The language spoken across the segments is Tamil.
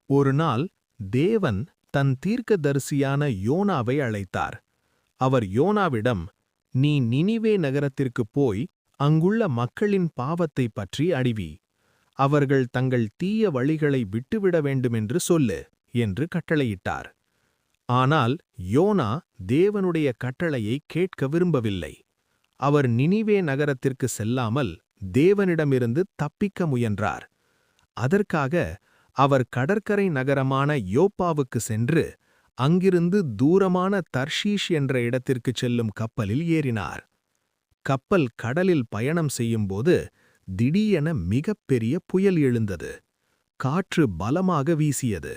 ஒருநாள் தேவன் தன் தீர்க்கதரிசியான யோனாவை அழைத்தார். அவர் யோனாவிடம், நீ நினிவே நகரத்திற்குப் போய் அங்குள்ள மக்களின் பாவத்தைப் பற்றி அறிவி. அவர்கள் தங்கள் தீய வழிகளை விட்டுவிட வேண்டுமென்று சொல்லு என்று கட்டளையிட்டார். ஆனால் யோனா தேவனுடைய கட்டளையை கேட்க விரும்பவில்லை. அவர் நினிவே நகரத்திற்கு செல்லாமல் தேவனிடமிருந்து தப்பிக்க முயன்றார். அதற்காக அவர் கடற்கரை நகரமான யோப்பாவுக்கு சென்று அங்கிருந்து தூரமான தர்ஷீஷ் என்ற இடத்திற்குச் செல்லும் கப்பலில் ஏறினார். கப்பல் கடலில் பயணம் செய்யும்போது திடீரென மிகப்பெரிய புயல் எழுந்தது. காற்று பலமாக வீசியது.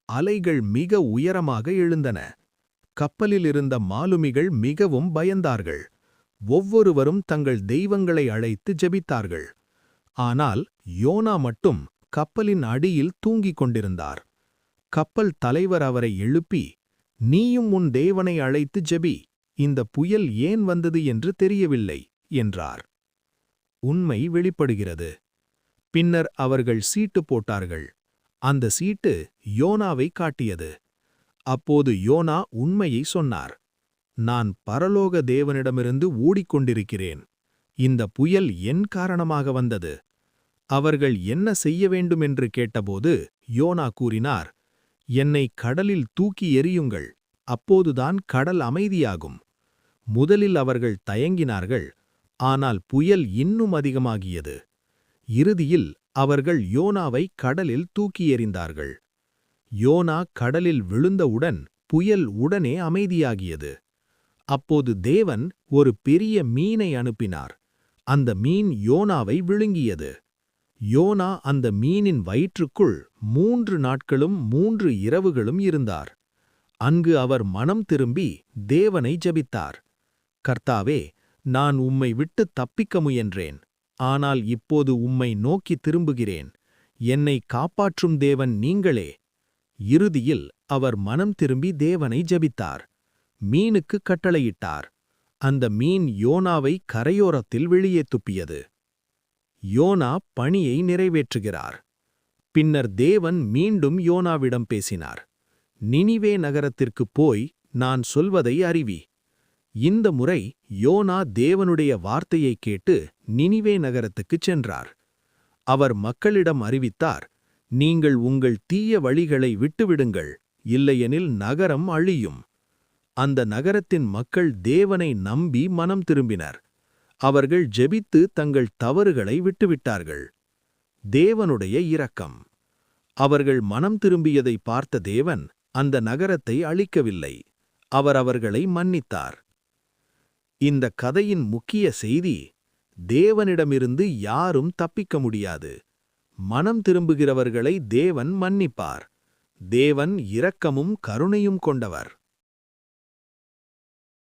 அலைகள் மிக உயரமாக எழுந்தன. கப்பலில் இருந்த மாலுமிகள் மிகவும் பயந்தார்கள். ஒவ்வொருவரும் தங்கள் தெய்வங்களை அழைத்து ஜெபித்தார்கள். ஆனால் யோனா மட்டும் கப்பலின் அடியில் தூங்கிக் கொண்டிருந்தார். கப்பல் தலைவர் அவரை எழுப்பி, நீயும் உன் தேவனை அழைத்து ஜெபி, இந்த புயல் ஏன் வந்தது என்று தெரியவில்லை என்றார். உண்மை வெளிப்படுகிறது. பின்னர் அவர்கள் சீட்டு போட்டார்கள். அந்த சீட்டு யோனாவை காட்டியது. அப்போது யோனா உண்மையை சொன்னார். நான் பரலோக தேவனிடமிருந்து ஓடிக்கொண்டிருக்கிறேன். இந்த புயல் என் காரணமாக வந்தது. அவர்கள் என்ன செய்ய வேண்டுமென்று கேட்டபோது யோனா கூறினார், என்னை கடலில் தூக்கி எறியுங்கள், அப்போதுதான் கடல் அமைதியாகும். முதலில் அவர்கள் தயங்கினார்கள். ஆனால் புயல் இன்னும் அதிகமாகியது. இறுதியில் அவர்கள் யோனாவை கடலில் தூக்கி எறிந்தார்கள். யோனா கடலில் விழுந்தவுடன் புயல் உடனே அமைதியாகியது. அப்போது தேவன் ஒரு பெரிய மீனை அனுப்பினார். அந்த மீன் யோனாவை விழுங்கியது. யோனா அந்த மீனின் வயிற்றுக்குள் 3 நாட்களும் 3 இரவுகளும் இருந்தார். அங்கு அவர் மனம் திரும்பி தேவனை ஜெபித்தார். கர்த்தாவே, நான் உம்மை விட்டு தப்பிக்க முயன்றேன். ஆனால் இப்போது உம்மை நோக்கி திரும்புகிறேன். என்னை காப்பாற்றும் தேவன் நீங்களே. இறுதியில் அவர் மனம் திரும்பி தேவனை ஜெபித்தார். மீனுக்கு கட்டளையிட்டார். அந்த மீன் யோனாவை கரையோரத்தில் வெளியே துப்பியது. யோனா பணியை நிறைவேற்றுகிறார். பின்னர் தேவன் மீண்டும் யோனாவிடம் பேசினார். நினிவே நகரத்திற்குப் போய் நான் சொல்வதை அறிவி. இந்த முறை யோனா தேவனுடைய வார்த்தையைக் கேட்டு நினிவே நகரத்துக்குச் சென்றார். அவர் மக்களிடம் அறிவித்தார், நீங்கள் உங்கள் தீய வழிகளை விட்டுவிடுங்கள், இல்லையெனில் நகரம் அழியும். அந்த நகரத்தின் மக்கள் தேவனை நம்பி மனம் திரும்பினர். அவர்கள் ஜெபித்து தங்கள் தவறுகளை விட்டுவிட்டார்கள். தேவனுடைய இரக்கம். அவர்கள் மனம் திரும்பியதை பார்த்த தேவன் அந்த நகரத்தை அழிக்கவில்லை. அவர் அவர்களை மன்னித்தார். இந்த கதையின் முக்கிய செய்தி, தேவனிடமிருந்து யாரும் தப்பிக்க முடியாது. மனம் திரும்புகிறவர்களை தேவன் மன்னிப்பார். தேவன் இரக்கமும் கருணையும் கொண்டவர்.